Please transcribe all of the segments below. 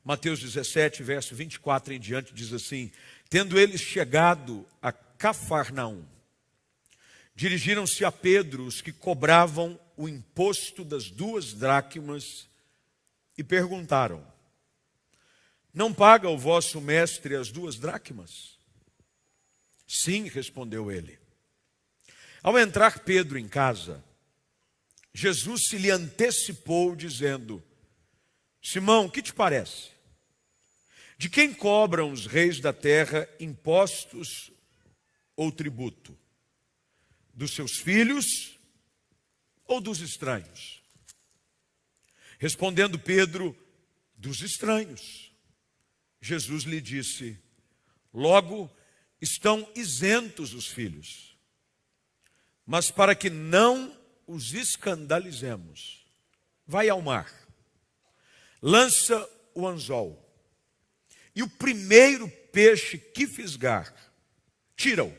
Mateus 17, verso 24 em diante, diz assim: tendo eles chegado a Cafarnaum, dirigiram-se a Pedro os que cobravam o imposto das 2 dracmas e perguntaram: não paga o vosso mestre as 2 dracmas? Sim, respondeu ele. Ao entrar Pedro em casa, Jesus se lhe antecipou dizendo: Simão, que te parece? De quem cobram os reis da terra impostos ou tributo? Dos seus filhos ou dos estranhos? Respondendo Pedro: dos estranhos. Jesus lhe disse: logo estão isentos os filhos. Mas para que não os escandalizemos, vai ao mar, lança o anzol, e o primeiro peixe que fisgar, tira-o,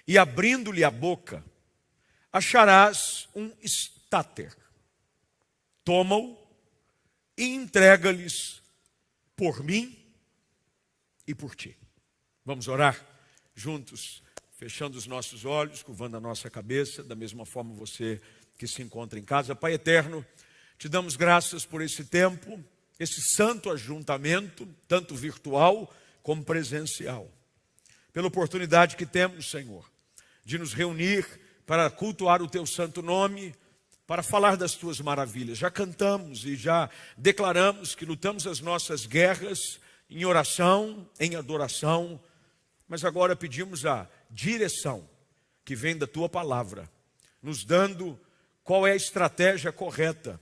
e abrindo-lhe a boca, acharás um estáter. Toma-o e entrega-lhes por mim e por ti. Vamos orar juntos, fechando os nossos olhos, curvando a nossa cabeça, da mesma forma você que se encontra em casa. Pai eterno, te damos graças por esse tempo, esse santo ajuntamento, tanto virtual como presencial. Pela oportunidade que temos, Senhor, de nos reunir para cultuar o teu santo nome, para falar das tuas maravilhas. Já cantamos e já declaramos que lutamos as nossas guerras em oração, em adoração, mas agora pedimos a direção que vem da tua palavra, nos dando qual é a estratégia correta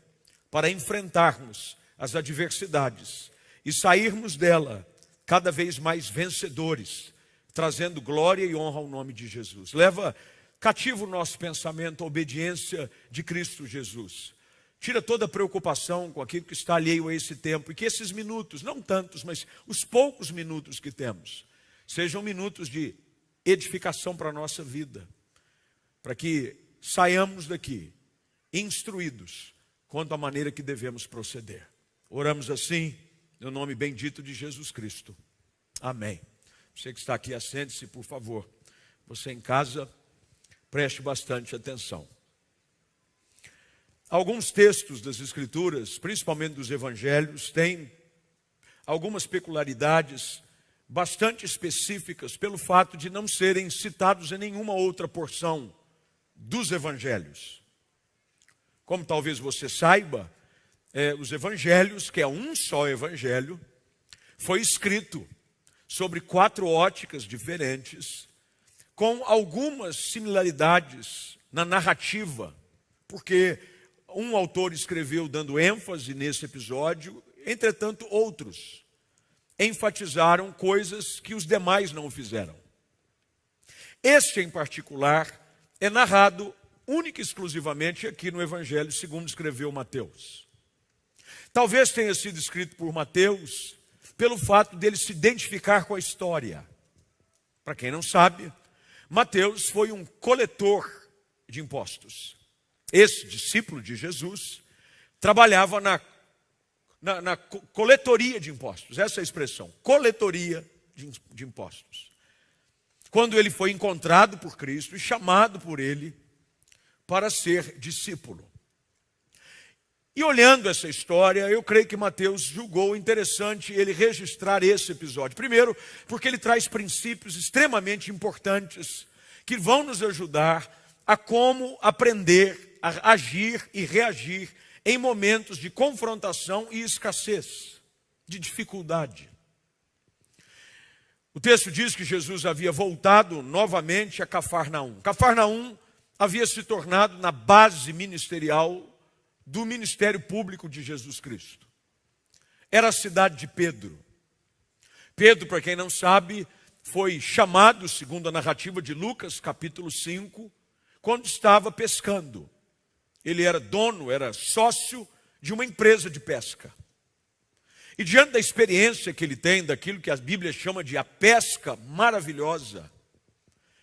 para enfrentarmos as adversidades e sairmos dela cada vez mais vencedores, trazendo glória e honra ao nome de Jesus. Leva cativo o nosso pensamento à obediência de Cristo Jesus. Tira toda a preocupação com aquilo que está alheio a esse tempo, e que esses minutos, não tantos, mas os poucos minutos que temos, sejam minutos de edificação para a nossa vida, para que saiamos daqui instruídos quanto à maneira que devemos proceder. Oramos assim, no nome bendito de Jesus Cristo. Amém. Você que está aqui, assente-se, por favor. Você em casa, preste bastante atenção. Alguns textos das Escrituras, principalmente dos Evangelhos, têm algumas peculiaridades bastante específicas pelo fato de não serem citados em nenhuma outra porção dos Evangelhos. Como talvez você saiba, os Evangelhos, que é um só Evangelho, foi escrito sobre 4 óticas diferentes, com algumas similaridades na narrativa, porque um autor escreveu dando ênfase nesse episódio, entretanto outros enfatizaram coisas que os demais não fizeram. Este em particular é narrado única e exclusivamente aqui no Evangelho segundo escreveu Mateus. Talvez tenha sido escrito por Mateus pelo fato dele se identificar com a história. Para quem não sabe, Mateus foi um coletor de impostos. Esse discípulo de Jesus trabalhava na coletoria de impostos. Essa é a expressão, coletoria de impostos. Quando ele foi encontrado por Cristo e chamado por ele para ser discípulo. E olhando essa história, eu creio que Mateus julgou interessante ele registrar esse episódio. Primeiro, porque ele traz princípios extremamente importantes que vão nos ajudar a como aprender, a agir e reagir em momentos de confrontação e escassez, de dificuldade. O texto diz que Jesus havia voltado novamente a Cafarnaum. Cafarnaum havia se tornado na base ministerial do ministério público de Jesus Cristo. Era a cidade de Pedro. Pedro, para quem não sabe, foi chamado, segundo a narrativa de Lucas, capítulo 5, quando estava pescando. Ele era dono, era sócio de uma empresa de pesca. E diante da experiência que ele tem, daquilo que a Bíblia chama de a pesca maravilhosa,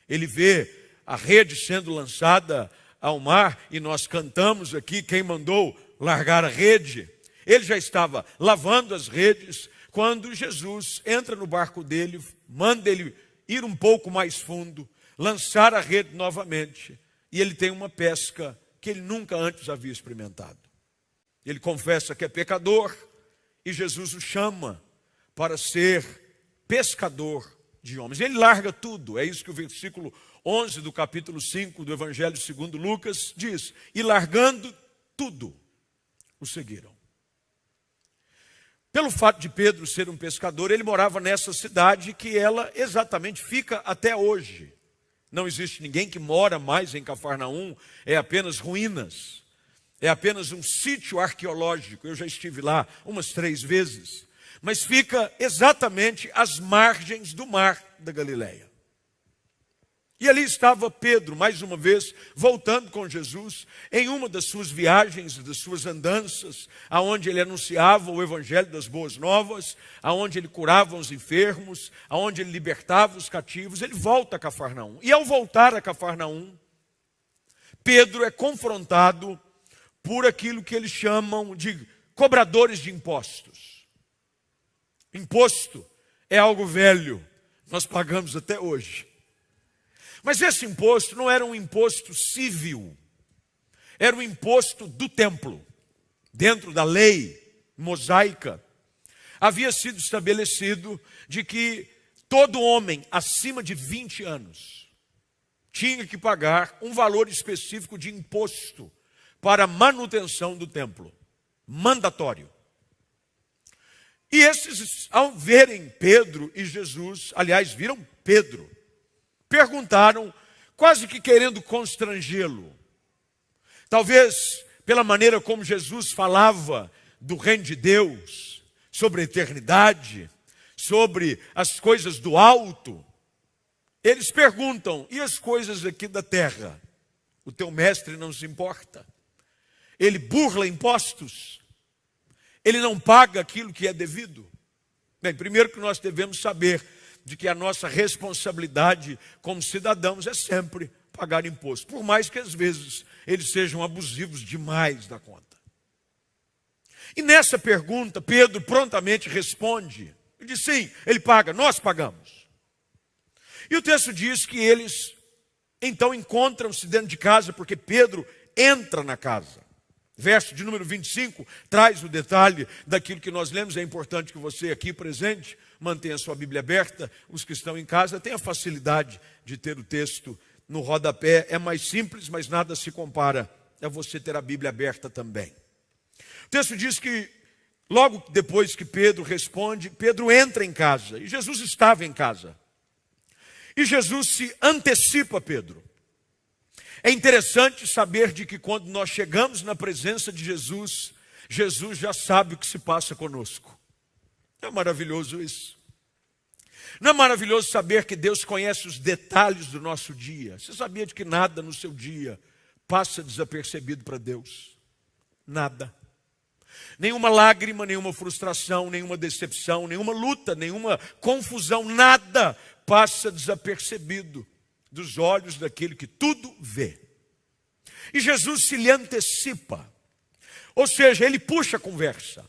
ele vê a rede sendo lançada ao mar, e nós cantamos aqui, quem mandou largar a rede? Ele já estava lavando as redes quando Jesus entra no barco dele, manda ele ir um pouco mais fundo, lançar a rede novamente. E ele tem uma pesca que ele nunca antes havia experimentado. Ele confessa que é pecador e Jesus o chama para ser pescador de homens. Ele larga tudo, é isso que o versículo 11 do capítulo 5 do Evangelho segundo Lucas diz. E largando tudo, o seguiram. Pelo fato de Pedro ser um pescador, ele morava nessa cidade que ela exatamente fica até hoje. Não existe ninguém que mora mais em Cafarnaum, é apenas ruínas. É apenas um sítio arqueológico. Eu já estive lá umas 3 vezes. Mas fica exatamente às margens do mar da Galileia. E ali estava Pedro, mais uma vez, voltando com Jesus, em uma das suas viagens, das suas andanças, aonde ele anunciava o evangelho das boas novas, aonde ele curava os enfermos, aonde ele libertava os cativos. Ele volta a Cafarnaum. E ao voltar a Cafarnaum, Pedro é confrontado por aquilo que eles chamam de cobradores de impostos. Imposto é algo velho, nós pagamos até hoje. Mas esse imposto não era um imposto civil, era um imposto do templo. Dentro da lei mosaica, havia sido estabelecido de que todo homem acima de 20 anos tinha que pagar um valor específico de imposto para a manutenção do templo, mandatório. E esses, ao verem Pedro e Jesus, aliás, viram Pedro, perguntaram, quase que querendo constrangê-lo. Talvez pela maneira como Jesus falava do reino de Deus, sobre a eternidade, sobre as coisas do alto. Eles perguntam, e as coisas aqui da terra? O teu mestre não se importa? Ele burla impostos? Ele não paga aquilo que é devido? Bem, primeiro que nós devemos saber de que a nossa responsabilidade como cidadãos é sempre pagar imposto, por mais que às vezes eles sejam abusivos demais da conta. E nessa pergunta, Pedro prontamente responde, ele diz sim, ele paga, nós pagamos. E o texto diz que eles então encontram-se dentro de casa, porque Pedro entra na casa. Verso de número 25 traz o detalhe daquilo que nós lemos. É importante que você aqui presente mantenha a sua Bíblia aberta. Os que estão em casa tenham a facilidade de ter o texto no rodapé. É mais simples, mas nada se compara a você ter a Bíblia aberta também. O texto diz que logo depois que Pedro responde, Pedro entra em casa. E Jesus estava em casa. E Jesus se antecipa a Pedro. É interessante saber de que quando nós chegamos na presença de Jesus, Jesus já sabe o que se passa conosco. Não é maravilhoso isso? Não é maravilhoso saber que Deus conhece os detalhes do nosso dia? Você sabia de que nada no seu dia passa desapercebido para Deus? Nada. Nenhuma lágrima, nenhuma frustração, nenhuma decepção, nenhuma luta, nenhuma confusão, nada passa desapercebido dos olhos daquele que tudo vê. E Jesus se lhe antecipa. Ou seja, ele puxa a conversa.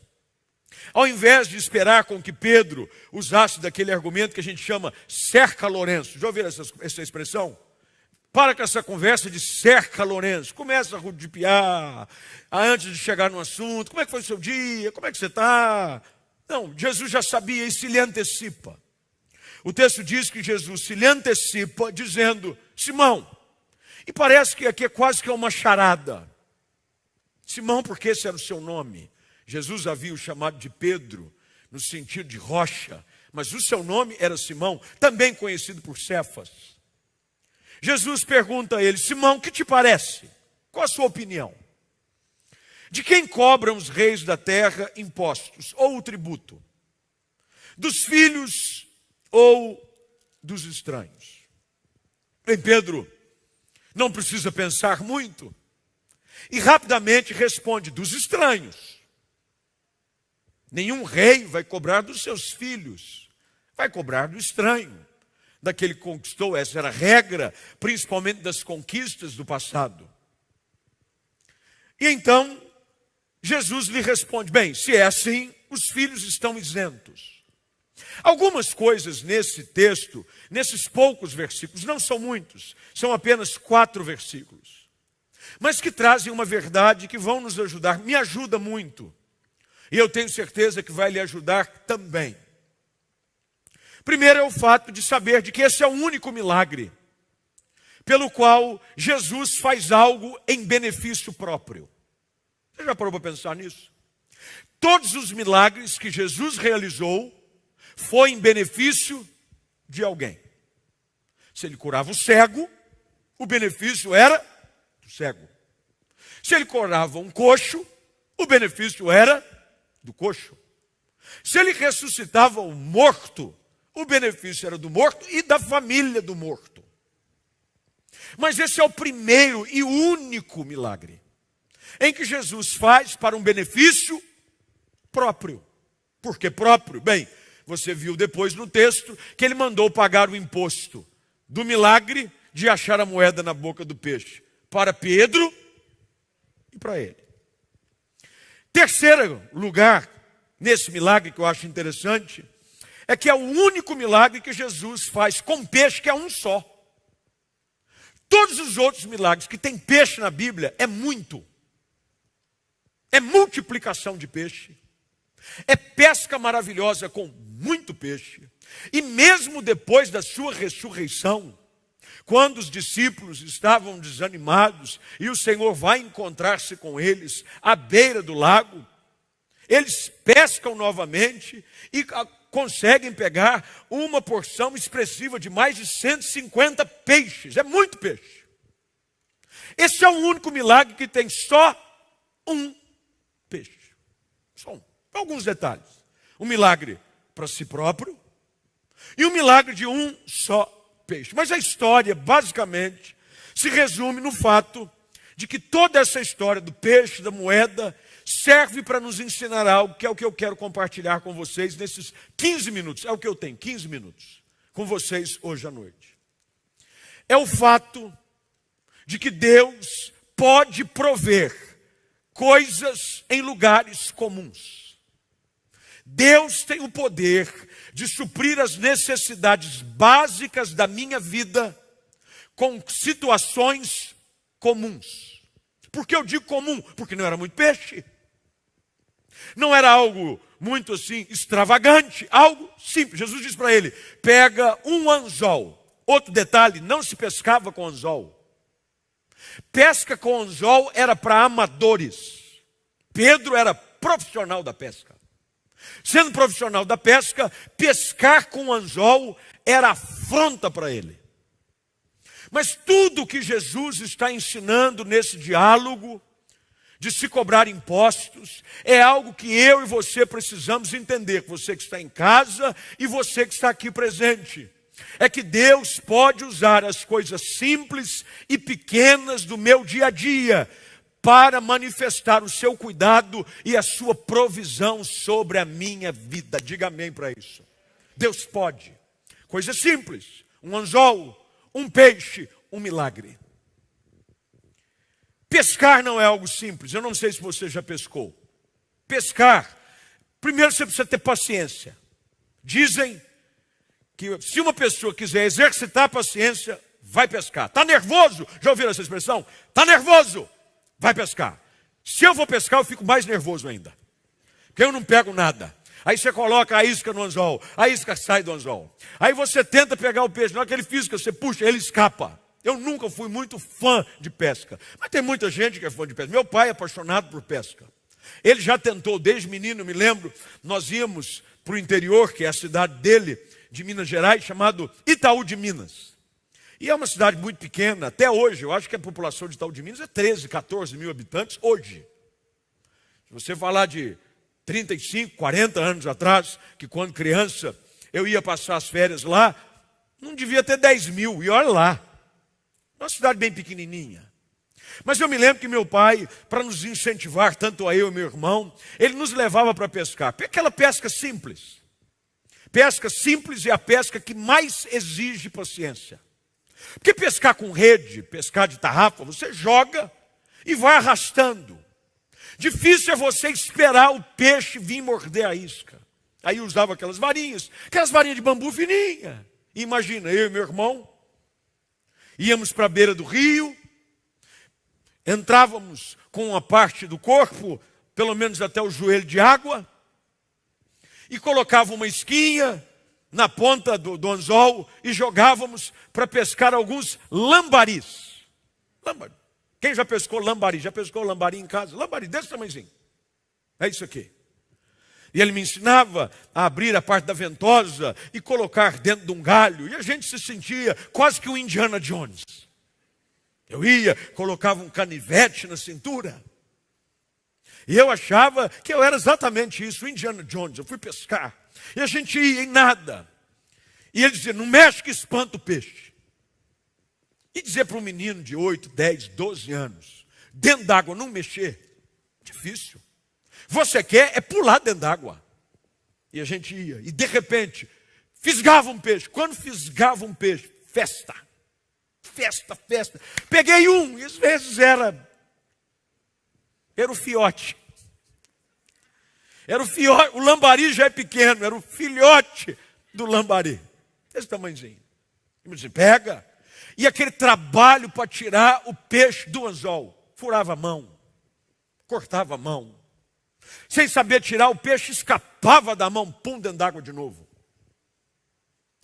Ao invés de esperar com que Pedro usasse daquele argumento que a gente chama cerca Lourenço. Já ouviram essa expressão? Para com essa conversa de cerca Lourenço. Começa a rodopiar antes de chegar no assunto. Como é que foi o seu dia? Como é que você está? Não, Jesus já sabia e se lhe antecipa. O texto diz que Jesus se lhe antecipa dizendo, Simão, e parece que aqui é quase que uma charada. Simão, porque esse era o seu nome. Jesus havia o chamado de Pedro, no sentido de rocha, mas o seu nome era Simão, também conhecido por Cefas. Jesus pergunta a ele, Simão, o que te parece? Qual a sua opinião? De quem cobram os reis da terra impostos, ou o tributo? Dos filhos ou dos estranhos? Bem, Pedro não precisa pensar muito e rapidamente responde, dos estranhos. Nenhum rei vai cobrar dos seus filhos, vai cobrar do estranho, daquele que conquistou. Essa era a regra, principalmente das conquistas do passado. E então Jesus lhe responde: bem, se é assim, os filhos estão isentos. Algumas coisas nesse texto, nesses poucos versículos, não são muitos, são apenas 4 versículos, mas que trazem uma verdade que vão nos ajudar, me ajuda muito, e eu tenho certeza que vai lhe ajudar também. Primeiro é o fato de saber de que esse é o único milagre pelo qual Jesus faz algo em benefício próprio. Você já parou para pensar nisso? Todos os milagres que Jesus realizou foi em benefício de alguém. Se ele curava o cego, o benefício era do cego. Se ele curava um coxo, o benefício era do coxo. Se ele ressuscitava um morto, o benefício era do morto e da família do morto. Mas esse é o primeiro e único milagre em que Jesus faz para um benefício próprio. Por que próprio? Bem, você viu depois no texto que ele mandou pagar o imposto do milagre de achar a moeda na boca do peixe para Pedro e para ele. Terceiro lugar nesse milagre que eu acho interessante é que é o único milagre que Jesus faz com peixe, que é um só. Todos os outros milagres que tem peixe na Bíblia é muito. É multiplicação de peixe. É pesca maravilhosa com muito peixe. E mesmo depois da sua ressurreição, quando os discípulos estavam desanimados e o Senhor vai encontrar-se com eles à beira do lago, eles pescam novamente e conseguem pegar uma porção expressiva de mais de 150 peixes. É muito peixe. Esse é o único milagre que tem só um peixe. Só um. Alguns detalhes. Um milagre para si próprio e um milagre de um só peixe. Mas a história, basicamente, se resume no fato de que toda essa história do peixe, da moeda, serve para nos ensinar algo, que é o que eu quero compartilhar com vocês nesses 15 minutos. É o que eu tenho, 15 minutos, com vocês hoje à noite. É o fato de que Deus pode prover coisas em lugares comuns. Deus tem o poder de suprir as necessidades básicas da minha vida com situações comuns. Por que eu digo comum? Porque não era muito peixe. Não era algo muito assim extravagante, algo simples. Jesus disse para ele: pega um anzol. Outro detalhe, não se pescava com anzol. Pesca com anzol era para amadores. Pedro era profissional da pesca. Sendo profissional da pesca, pescar com anzol era afronta para ele. Mas tudo que Jesus está ensinando nesse diálogo de se cobrar impostos é algo que eu e você precisamos entender. Você que está em casa e você que está aqui presente. É que Deus pode usar as coisas simples e pequenas do meu dia a dia para manifestar o seu cuidado e a sua provisão sobre a minha vida. Diga amém para isso. Deus pode. Coisa simples. Um anzol, um peixe, um milagre. Pescar não é algo simples. Eu não sei se você já pescou. Pescar, primeiro você precisa ter paciência. Dizem que se uma pessoa quiser exercitar a paciência, vai pescar. Está nervoso? Já ouviram essa expressão? Está nervoso? Vai pescar. Se eu vou pescar, eu fico mais nervoso ainda. Porque eu não pego nada. Aí você coloca a isca no anzol, a isca sai do anzol. Aí você tenta pegar o peixe, na hora que ele fisca, você puxa, ele escapa. Eu nunca fui muito fã de pesca. Mas tem muita gente que é fã de pesca. Meu pai é apaixonado por pesca. Ele já tentou, desde menino, me lembro, nós íamos para o interior, que é a cidade dele, de Minas Gerais, chamado Itaú de Minas. E é uma cidade muito pequena, até hoje. Eu acho que a população de Itaú de Minas é 13, 14 mil habitantes hoje. Se você falar de 35, 40 anos atrás, que quando criança eu ia passar as férias lá, não devia ter 10 mil, e olha lá. Uma cidade bem pequenininha. Mas eu me lembro que meu pai, para nos incentivar, tanto a eu e meu irmão, ele nos levava para pescar. Aquela pesca simples. Pesca simples é a pesca que mais exige paciência. Porque pescar com rede, pescar de tarrafa, você joga e vai arrastando. Difícil é você esperar o peixe vir morder a isca. Aí usava aquelas varinhas de bambu fininha. Imagina, eu e meu irmão íamos para a beira do rio, entrávamos com uma parte do corpo, pelo menos até o joelho de água, e colocava uma isquinha na ponta do anzol e jogávamos para pescar alguns lambaris. Lambari. Quem já pescou lambari? Já pescou lambari em casa? Lambari desse tamanhozinho. É isso aqui. E ele me ensinava a abrir a parte da ventosa e colocar dentro de um galho. E a gente se sentia quase que um Indiana Jones. Eu ia, colocava um canivete na cintura. E eu achava que eu era exatamente isso, o Indiana Jones. Eu fui pescar. E a gente ia em nada. E ele dizia, não mexe que espanta o peixe. E dizer para um menino de 8, 10, 12 anos, dentro d'água não mexer, difícil. Você quer é pular dentro d'água. E a gente ia. E de repente, fisgava um peixe. Quando fisgava um peixe, festa. Festa, festa. Peguei um, e às vezes era o fiote. Era o fiote. O lambari já é pequeno, era o filhote do lambari. Esse tamanhozinho. E disse, pega. E aquele trabalho para tirar o peixe do anzol. Furava a mão. Cortava a mão. Sem saber tirar, o peixe escapava da mão, pum, dentro d'água de novo.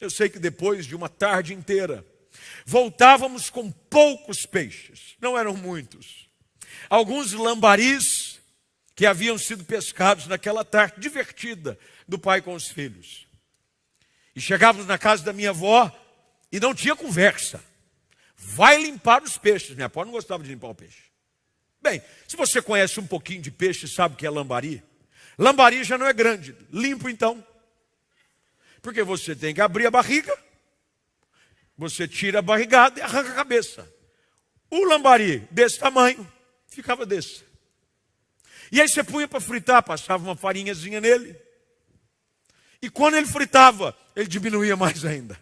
Eu sei que depois de uma tarde inteira, voltávamos com poucos peixes, não eram muitos. Alguns lambaris que haviam sido pescados naquela tarde divertida do pai com os filhos. E chegávamos na casa da minha avó e não tinha conversa. Vai limpar os peixes. Minha avó não gostava de limpar o peixe. Bem, se você conhece um pouquinho de peixe, sabe o que é lambari? Lambari já não é grande. Limpo então. Porque você tem que abrir a barriga, você tira a barrigada e arranca a cabeça. O lambari desse tamanho, ficava desse. E aí você punha para fritar, passava uma farinhazinha nele. E quando ele fritava, ele diminuía mais ainda.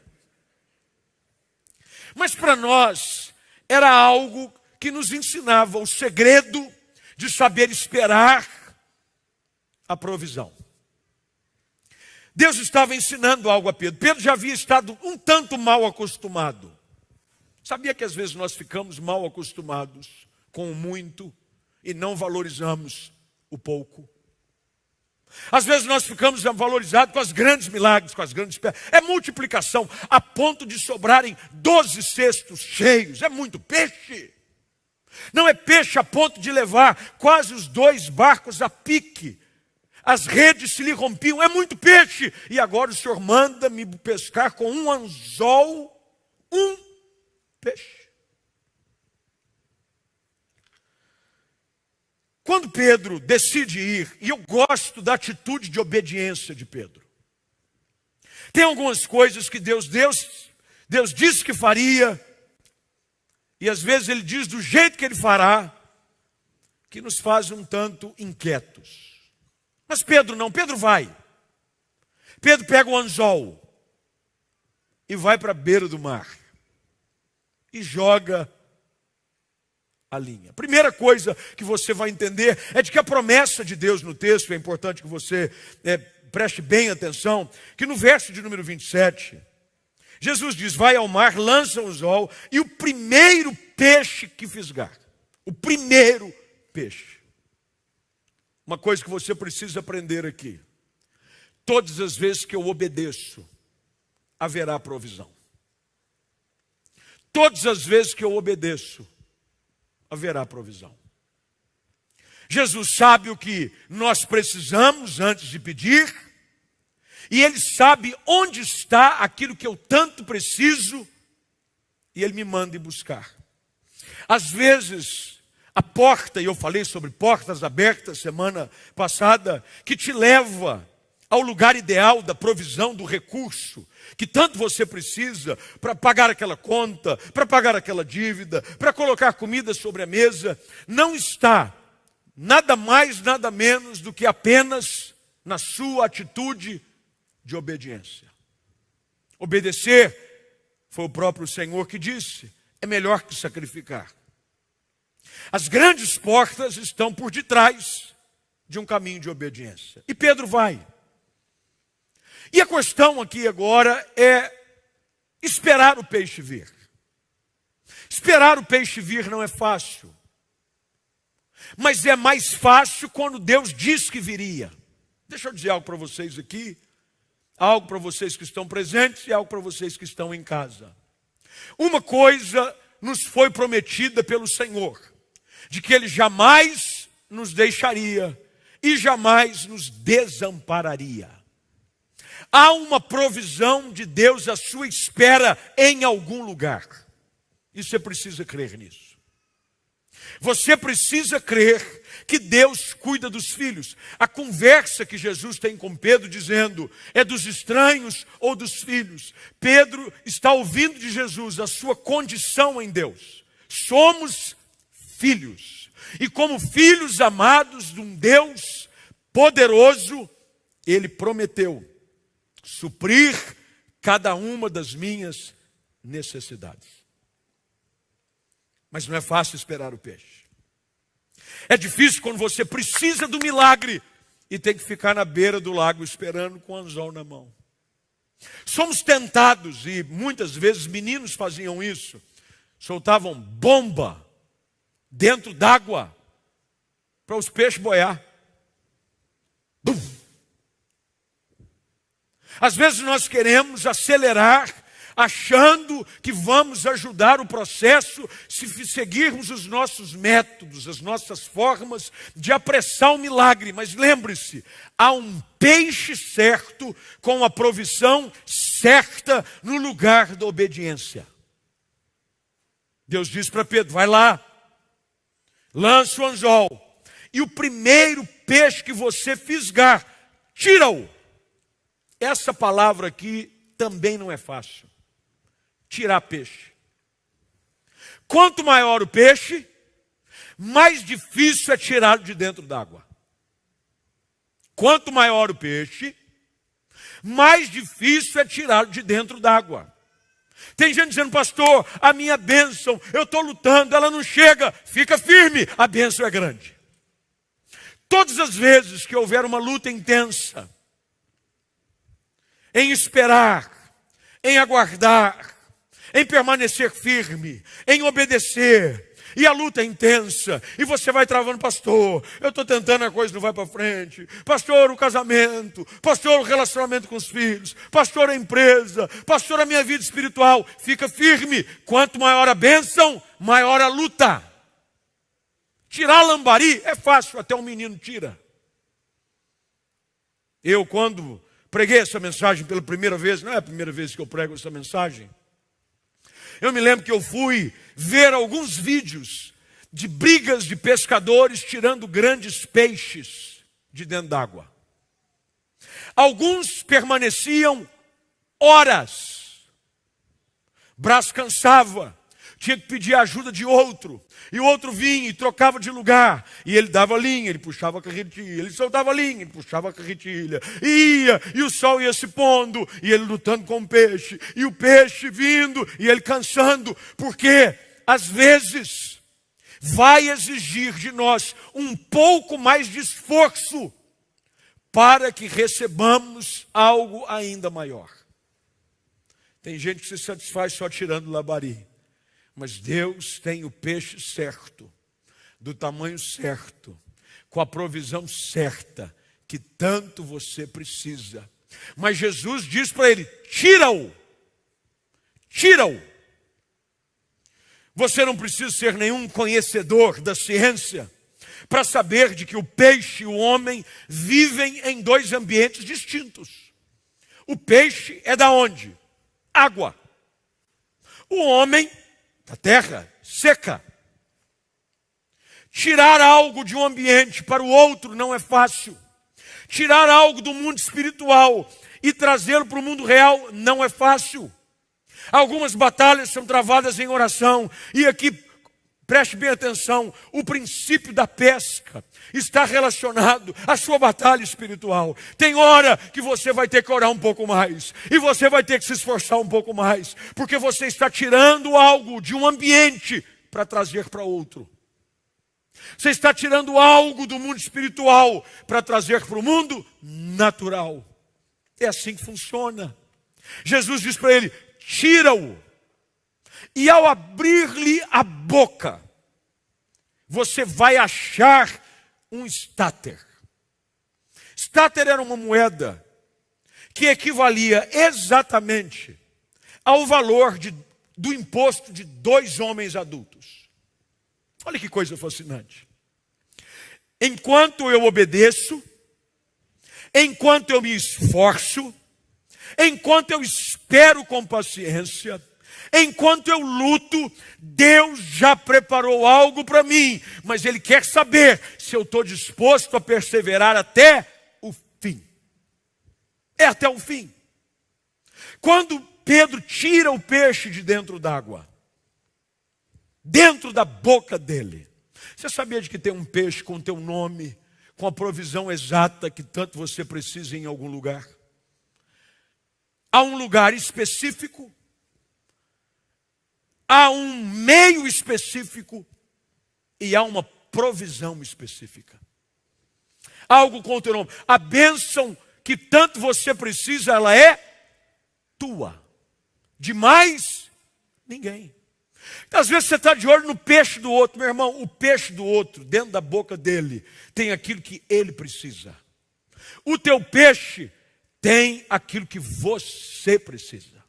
Mas para nós, era algo que nos ensinava o segredo de saber esperar a provisão. Deus estava ensinando algo a Pedro. Pedro já havia estado um tanto mal acostumado. Sabia que às vezes nós ficamos mal acostumados com o muito e não valorizamos o pouco? Às vezes nós ficamos valorizados com os grandes milagres, com as grandes pedras. É multiplicação, a ponto de sobrarem 12 cestos cheios. É muito peixe. Não é peixe a ponto de levar quase os 2 barcos a pique. As redes se lhe rompiam, é muito peixe. E agora o Senhor manda-me pescar com um anzol, um peixe. Quando Pedro decide ir, e eu gosto da atitude de obediência de Pedro. Tem algumas coisas que Deus disse que faria, e às vezes ele diz do jeito que ele fará, que nos faz um tanto inquietos. Mas Pedro não, Pedro vai. Pedro pega o anzol e vai para a beira do mar e joga a linha. Primeira coisa que você vai entender é de que a promessa de Deus no texto, é importante que você preste bem atenção, que no verso de número 27, Jesus diz, vai ao mar, lança o anzol e o primeiro peixe que fisgar. O primeiro peixe. Uma coisa que você precisa aprender aqui. Todas as vezes que eu obedeço, haverá provisão. Todas as vezes que eu obedeço, haverá provisão. Jesus sabe o que nós precisamos antes de pedir, e Ele sabe onde está aquilo que eu tanto preciso, e Ele me manda ir buscar. Às vezes, a porta, e eu falei sobre portas abertas semana passada, que te leva ao lugar ideal da provisão do recurso, que tanto você precisa para pagar aquela conta, para pagar aquela dívida, para colocar comida sobre a mesa, não está nada mais, nada menos do que apenas na sua atitude de obediência. Obedecer, foi o próprio Senhor que disse, é melhor que sacrificar. As grandes portas estão por detrás de um caminho de obediência. E Pedro vai. E a questão aqui agora é esperar o peixe vir. Esperar o peixe vir não é fácil. Mas é mais fácil quando Deus diz que viria. Deixa eu dizer algo para vocês aqui. Algo para vocês que estão presentes e algo para vocês que estão em casa. Uma coisa nos foi prometida pelo Senhor. De que Ele jamais nos deixaria e jamais nos desampararia. Há uma provisão de Deus à sua espera em algum lugar. E você precisa crer nisso. Você precisa crer que Deus cuida dos filhos. A conversa que Jesus tem com Pedro dizendo, é dos estranhos ou dos filhos? Pedro está ouvindo de Jesus a sua condição em Deus. Somos filhos. E como filhos amados de um Deus poderoso, Ele prometeu suprir cada uma das minhas necessidades. Mas não é fácil esperar o peixe. É difícil quando você precisa do milagre e tem que ficar na beira do lago esperando com o anzol na mão. Somos tentados, e muitas vezes meninos faziam isso, soltavam bomba dentro d'água para os peixes boiar. Bum! Às vezes nós queremos acelerar, achando que vamos ajudar o processo se seguirmos os nossos métodos, as nossas formas de apressar o milagre. Mas lembre-se, há um peixe certo com a provisão certa no lugar da obediência. Deus diz para Pedro, vai lá, lança o anzol, e o primeiro peixe que você fisgar, tira-o. Essa palavra aqui também não é fácil. Tirar peixe. Quanto maior o peixe, mais difícil é tirá-lo de dentro d'água. Quanto maior o peixe, mais difícil é tirá-lo de dentro d'água. Tem gente dizendo, pastor, a minha bênção, eu estou lutando, ela não chega. Fica firme, a bênção é grande. Todas as vezes que houver uma luta intensa, em esperar, em aguardar, em permanecer firme, em obedecer, e a luta é intensa, e você vai travando, pastor, eu estou tentando, a coisa não vai para frente, pastor, o casamento, pastor, o relacionamento com os filhos, pastor, a empresa, pastor, a minha vida espiritual, fica firme. Quanto maior a bênção, maior a luta. Tirar lambari é fácil, até um menino tira. Eu, quando preguei essa mensagem pela primeira vez, não é a primeira vez que eu prego essa mensagem, eu me lembro que eu fui ver alguns vídeos de brigas de pescadores tirando grandes peixes de dentro d'água. Alguns permaneciam horas, braço cansava, tinha que pedir a ajuda de outro, e o outro vinha e trocava de lugar, e ele dava a linha, ele puxava a carretilha, ele soltava a linha, ele puxava a carretilha, e o sol ia se pondo, e ele lutando com o peixe, e o peixe vindo, e ele cansando, porque às vezes vai exigir de nós um pouco mais de esforço para que recebamos algo ainda maior. Tem gente que se satisfaz só tirando lambari. Mas Deus tem o peixe certo, do tamanho certo, com a provisão certa, que tanto você precisa. Mas Jesus diz para ele, tira-o. Tira-o. Você não precisa ser nenhum conhecedor da ciência para saber de que o peixe e o homem vivem em dois ambientes distintos. O peixe é da onde? Água. O homem da terra seca. Tirar algo de um ambiente para o outro não é fácil. Tirar algo do mundo espiritual e trazê-lo para o mundo real não é fácil. Algumas batalhas são travadas em oração. E aqui, preste bem atenção, o princípio da pesca está relacionado à sua batalha espiritual. Tem hora que você vai ter que orar um pouco mais, e você vai ter que se esforçar um pouco mais, porque você está tirando algo de um ambiente para trazer para outro. Você está tirando algo do mundo espiritual para trazer para o mundo natural. É assim que funciona. Jesus diz para ele: tira-o. E ao abrir-lhe a boca, você vai achar um estáter. Estáter era uma moeda que equivalia exatamente ao valor do imposto de 2 homens adultos. Olha que coisa fascinante. Enquanto eu obedeço, enquanto eu me esforço, enquanto eu espero com paciência, enquanto eu luto, Deus já preparou algo para mim, mas Ele quer saber se eu estou disposto a perseverar até o fim. É até o fim. Quando Pedro tira o peixe de dentro d'água, dentro da boca dele, você sabia de que tem um peixe com teu nome, com a provisão exata que tanto você precisa em algum lugar? Há um lugar específico, há um meio específico e há uma provisão específica. Algo com o teu nome. A bênção que tanto você precisa, ela é tua. De mais ninguém. Às vezes você está de olho no peixe do outro. Meu irmão, o peixe do outro, dentro da boca dele, tem aquilo que ele precisa. O teu peixe tem aquilo que você precisa.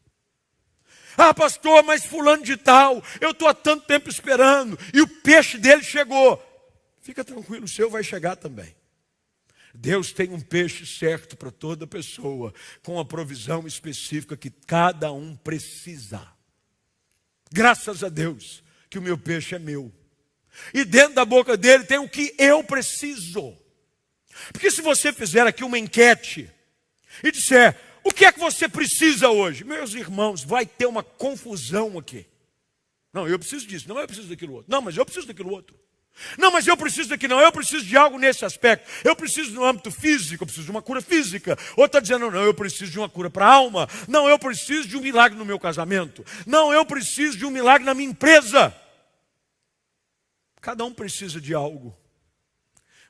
Ah, pastor, mas fulano de tal, eu estou há tanto tempo esperando, e o peixe dele chegou. Fica tranquilo, o seu vai chegar também. Deus tem um peixe certo para toda pessoa, com a provisão específica que cada um precisa. Graças a Deus que o meu peixe é meu. E dentro da boca dele tem o que eu preciso. Porque se você fizer aqui uma enquete e disser: o que é que você precisa hoje? Meus irmãos, vai ter uma confusão aqui. Não, eu preciso disso. Não, eu preciso daquilo outro. Não, mas eu preciso daquilo outro. Não, mas eu preciso daquilo. Não, eu preciso de algo nesse aspecto. Eu preciso no âmbito físico, eu preciso de uma cura física. Outro está dizendo: não, eu preciso de uma cura para a alma. Não, eu preciso de um milagre no meu casamento. Não, eu preciso de um milagre na minha empresa. Cada um precisa de algo.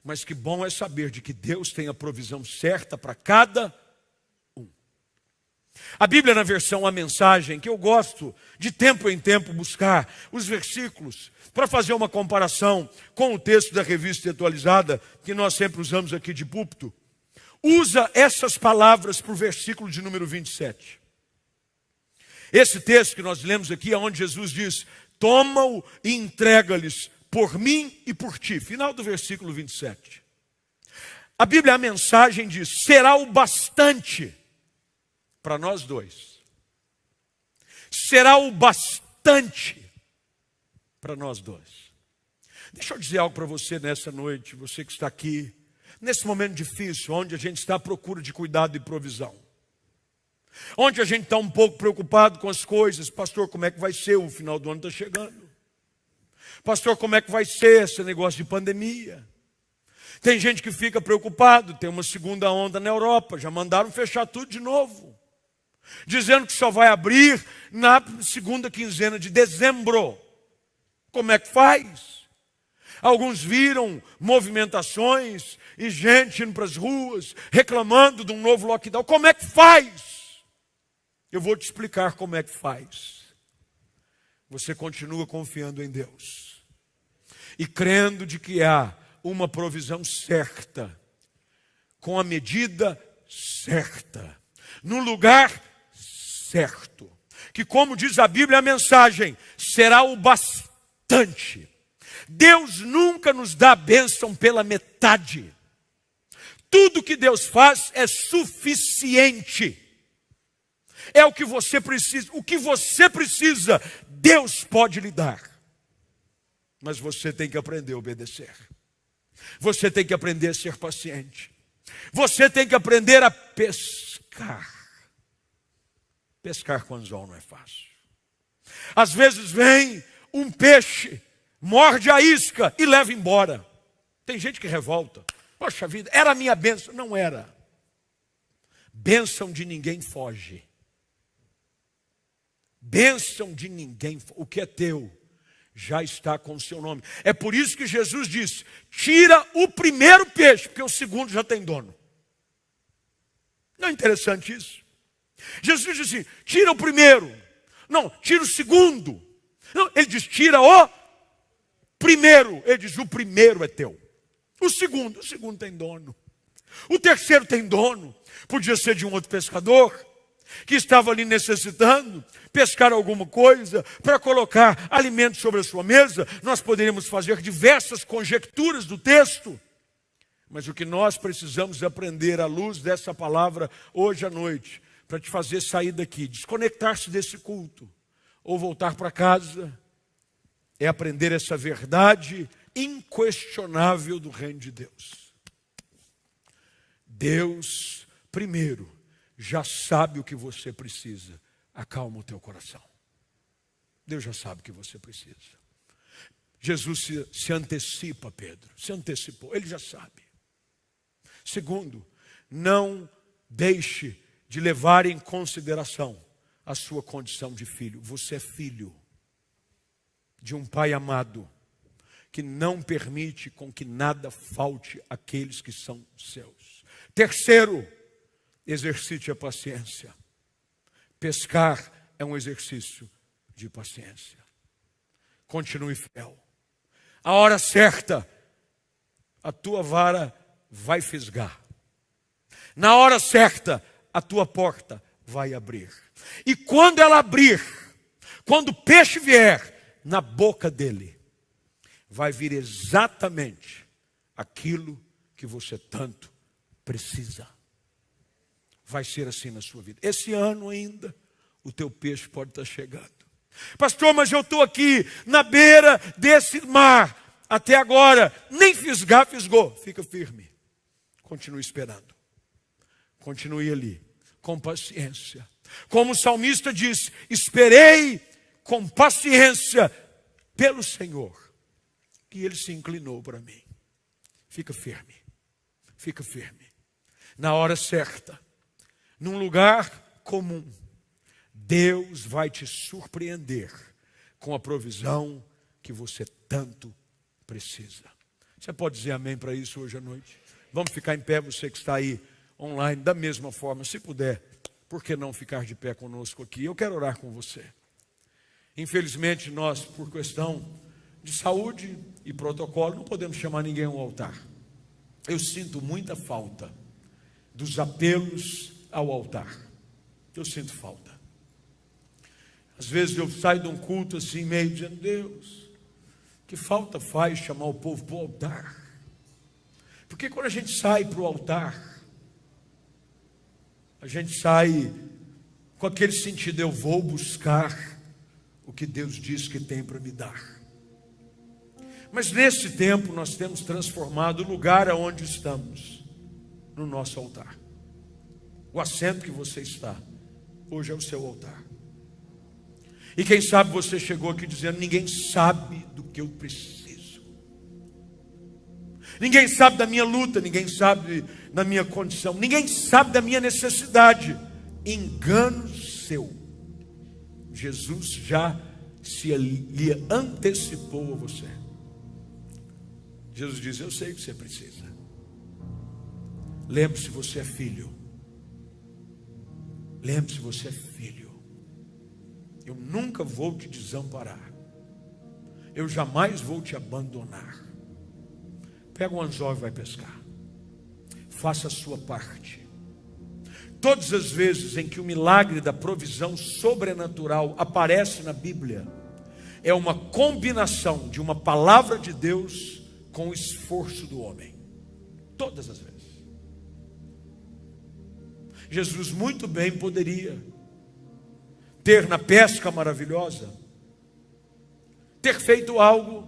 Mas que bom é saber de que Deus tem a provisão certa para cada um. A Bíblia, na versão A Mensagem, que eu gosto de tempo em tempo buscar os versículos para fazer uma comparação com o texto da Revista Atualizada, que nós sempre usamos aqui de púlpito, usa essas palavras para o versículo de número 27. Esse texto que nós lemos aqui é onde Jesus diz: toma-o e entrega-lhes por mim e por ti. Final do versículo 27. A Bíblia, A Mensagem, diz: será o bastante para nós dois. Será o bastante para nós dois. Deixa eu dizer algo para você nessa noite, você que está aqui, nesse momento difícil, onde a gente está à procura de cuidado e provisão. Onde a gente está um pouco preocupado com as coisas. Pastor, como é que vai ser? O final do ano está chegando. Pastor, como é que vai ser esse negócio de pandemia? Tem gente que fica preocupado, tem uma segunda onda na Europa, já mandaram fechar tudo de novo, dizendo que só vai abrir na segunda quinzena de dezembro. Como é que faz? Alguns viram movimentações e gente indo para as ruas, reclamando de um novo lockdown. Como é que faz? Eu vou te explicar como é que faz. Você continua confiando em Deus e crendo de que há uma provisão certa, com a medida certa, no lugar certo, que, como diz a Bíblia, A Mensagem, será o bastante. Deus nunca nos dá a bênção pela metade. Tudo que Deus faz é suficiente. É o que você precisa. O que você precisa, Deus pode lhe dar. Mas você tem que aprender a obedecer. Você tem que aprender a ser paciente. Você tem que aprender a pescar. Pescar com anzol não é fácil. Às vezes vem um peixe, morde a isca e leva embora. Tem gente que revolta. Poxa vida, era a minha bênção. Não era. Bênção de ninguém foge. Bênção de ninguém. O que é teu já está com o seu nome. É por isso que Jesus disse: tira o primeiro peixe, porque o segundo já tem dono. Não é interessante isso? Jesus disse assim: tira o primeiro. Não, tira o segundo. Não, ele diz: tira o primeiro. Ele diz: o primeiro é teu. O segundo tem dono. O terceiro tem dono. Podia ser de um outro pescador que estava ali necessitando pescar alguma coisa para colocar alimento sobre a sua mesa. Nós poderíamos fazer diversas conjecturas do texto, mas o que nós precisamos aprender à luz dessa palavra hoje à noite, para te fazer sair daqui, desconectar-se desse culto ou voltar para casa, é aprender essa verdade inquestionável do reino de Deus. Deus, primeiro, já sabe o que você precisa. Acalma o teu coração. Deus já sabe o que você precisa. Jesus se antecipa, Pedro. Se antecipou, ele já sabe. Segundo, não deixe de levar em consideração a sua condição de filho. Você é filho de um pai amado, que não permite com que nada falte àqueles que são seus. Terceiro, exercite a paciência. Pescar é um exercício de paciência. Continue fiel. A hora certa, a tua vara vai fisgar. Na hora certa, a tua porta vai abrir. E quando ela abrir, quando o peixe vier na boca dele, vai vir exatamente aquilo que você tanto precisa. Vai ser assim na sua vida. Esse ano ainda, o teu peixe pode estar chegando. Pastor, mas eu estou aqui na beira desse mar. Até agora, nem fisgar, fisgou. Fica firme. Continue esperando. Continue ali, com paciência. Como o salmista disse: esperei com paciência pelo Senhor. E ele se inclinou para mim. Fica firme. Fica firme. Na hora certa, num lugar comum, Deus vai te surpreender com a provisão que você tanto precisa. Você pode dizer amém para isso hoje à noite? Vamos ficar em pé, você que está aí online, da mesma forma, se puder, por que não ficar de pé conosco aqui? Eu quero orar com você. Infelizmente, nós, por questão de saúde e protocolo, não podemos chamar ninguém ao altar. Eu sinto muita falta dos apelos ao altar. Eu sinto falta. Às vezes eu saio de um culto assim, meio dizendo: Deus, que falta faz chamar o povo para o altar? Porque quando a gente sai para o altar, a gente sai com aquele sentido: eu vou buscar o que Deus diz que tem para me dar. Mas nesse tempo nós temos transformado o lugar aonde estamos no nosso altar. O assento que você está hoje é o seu altar. E quem sabe você chegou aqui dizendo: ninguém sabe do que eu preciso. Ninguém sabe da minha luta, ninguém sabe da minha condição, ninguém sabe da minha necessidade. Engano seu. Jesus já lhe antecipou a você. Jesus diz: eu sei o que você precisa. Lembre-se, você é filho. Lembre-se, você é filho. Eu nunca vou te desamparar. Eu jamais vou te abandonar. Pega um anzol e vai pescar. Faça a sua parte. Todas as vezes em que o milagre da provisão sobrenatural aparece na Bíblia, é uma combinação de uma palavra de Deus com o esforço do homem. Todas as vezes. Jesus muito bem poderia ter na pesca maravilhosa, ter feito algo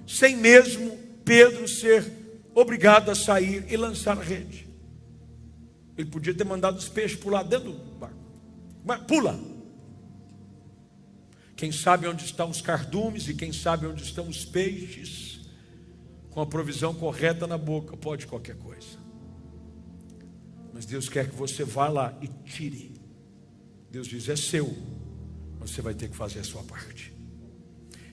sem mesmo Pedro ser obrigado a sair e lançar a rede. Ele podia ter mandado os peixes pular dentro do barco. Mas pula. Quem sabe onde estão os cardumes e quem sabe onde estão os peixes, com a provisão correta na boca, pode qualquer coisa. Mas Deus quer que você vá lá e tire. Deus diz: é seu, mas você vai ter que fazer a sua parte.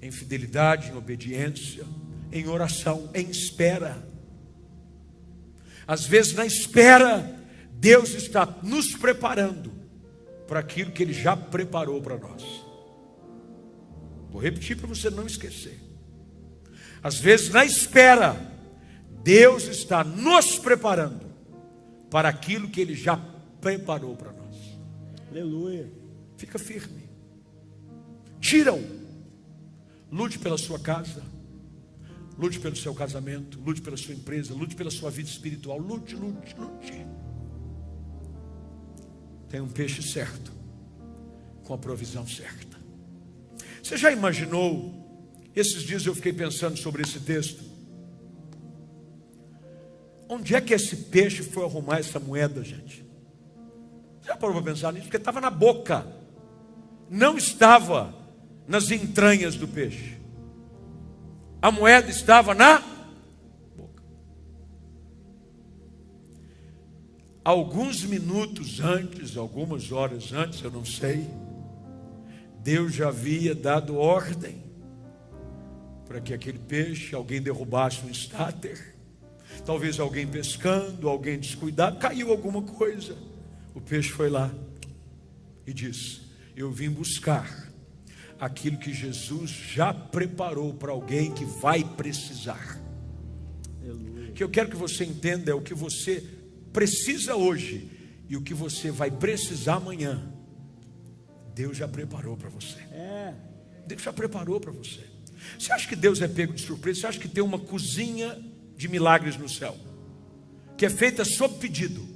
em fidelidade, em obediência, em oração, em espera. Às vezes na espera, Deus está nos preparando para aquilo que Ele já preparou para nós. Vou repetir para você não esquecer. Às vezes na espera, Deus está nos preparando para aquilo que Ele já preparou para nós. Aleluia. Fica firme. Tiram. Lute pela sua casa. Lute pelo seu casamento. Lute pela sua empresa. Lute pela sua vida espiritual. Lute. Tem um peixe certo, com a provisão certa. Você já imaginou? Esses dias eu fiquei pensando sobre esse texto. Onde é que esse peixe foi arrumar essa moeda, gente? Já parou para pensar nisso? Porque estava na boca, não estava nas entranhas do peixe. A moeda estava na boca. Alguns minutos antes, algumas horas antes, eu não sei, Deus já havia dado ordem para que aquele peixe, alguém derrubasse um estáter, talvez alguém pescando, alguém descuidado, caiu alguma coisa. O peixe foi lá e disse: eu vim buscar aquilo que Jesus já preparou para alguém que vai precisar. O que eu quero que você entenda é o que você precisa hoje e o que você vai precisar amanhã. Deus já preparou para você. Deus já preparou para você. Você acha que Deus é pego de surpresa? Você acha que tem uma cozinha de milagres no céu, que é feita sob pedido?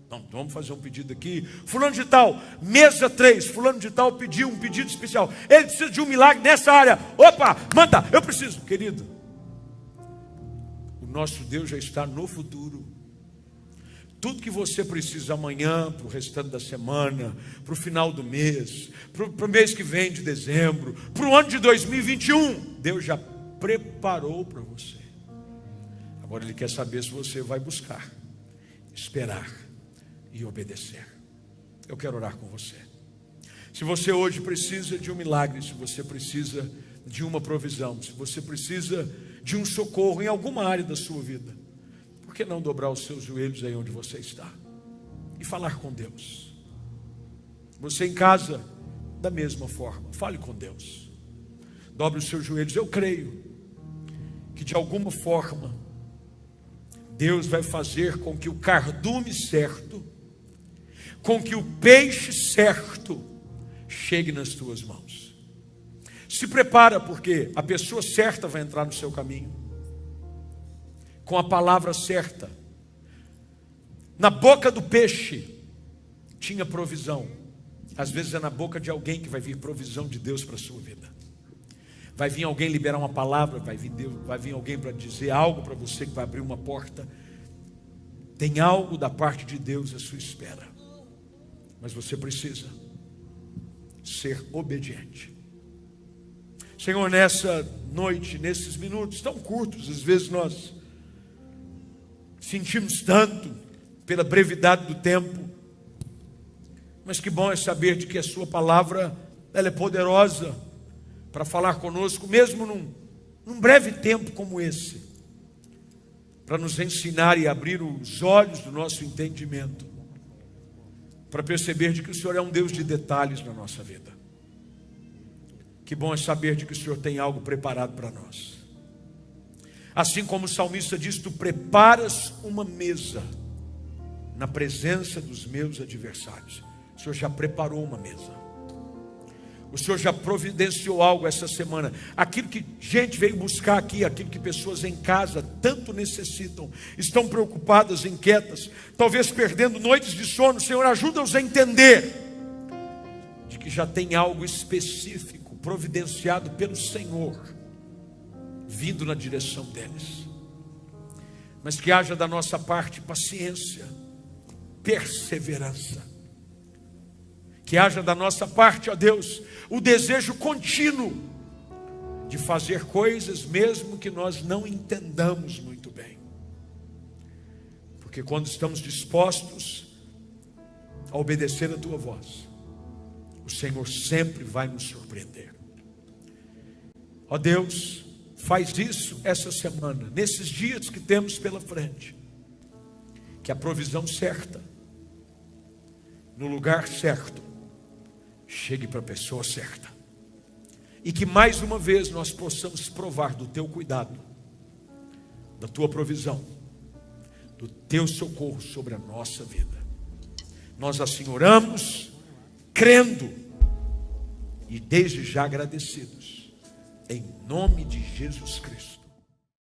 Não, vamos fazer um pedido aqui. Fulano de tal, mesa 3, fulano de tal pediu um pedido especial. Ele precisa de um milagre nessa área. Opa, manda, eu preciso. Querido, o nosso Deus já está no futuro. Tudo que você precisa amanhã, para o restante da semana, para o final do mês, para o mês que vem de dezembro, para o ano de 2021, Deus já preparou para você. Agora Ele quer saber se você vai buscar, esperar e obedecer. Eu quero orar com você. Se você hoje precisa de um milagre, se você precisa de uma provisão, se você precisa de um socorro em alguma área da sua vida, por que não dobrar os seus joelhos aí onde você está e falar com Deus? Você em casa, da mesma forma, fale com Deus. Dobre os seus joelhos. Eu creio que de alguma forma Deus vai fazer com que o cardume certo, com que o peixe certo chegue nas tuas mãos. Se prepara, porque a pessoa certa vai entrar no seu caminho, com a palavra certa. Na boca do peixe tinha provisão. Às vezes é na boca de alguém que vai vir provisão de Deus para a sua vida. Vai vir alguém liberar uma palavra, vai vir alguém para dizer algo para você que vai abrir uma porta. Tem algo da parte de Deus à sua espera. Mas você precisa ser obediente. Senhor, nessa noite, nesses minutos tão curtos, às vezes nós sentimos tanto pela brevidade do tempo, mas que bom é saber de que a sua palavra, ela é poderosa para falar conosco, mesmo num breve tempo como esse, para nos ensinar e abrir os olhos do nosso entendimento, para perceber de que o Senhor é um Deus de detalhes na nossa vida. Que bom é saber de que o Senhor tem algo preparado para nós. Assim como o salmista diz: tu preparas uma mesa na presença dos meus adversários. O Senhor já preparou uma mesa. O Senhor já providenciou algo essa semana. Aquilo que gente veio buscar aqui, aquilo que pessoas em casa tanto necessitam, estão preocupadas, inquietas, talvez perdendo noites de sono. Senhor, ajuda-os a entender de que já tem algo específico providenciado pelo Senhor, vindo na direção deles. Mas que haja da nossa parte paciência, perseverança. Que haja da nossa parte, ó Deus, o desejo contínuo de fazer coisas mesmo que nós não entendamos muito bem. Porque quando estamos dispostos a obedecer a Tua voz, o Senhor sempre vai nos surpreender. Ó Deus, faz isso essa semana, nesses dias que temos pela frente, que a provisão certa, no lugar certo, chegue para a pessoa certa, e que mais uma vez nós possamos provar do teu cuidado, da tua provisão, do teu socorro sobre a nossa vida. Nós assim oramos, crendo e desde já agradecidos, em nome de Jesus Cristo.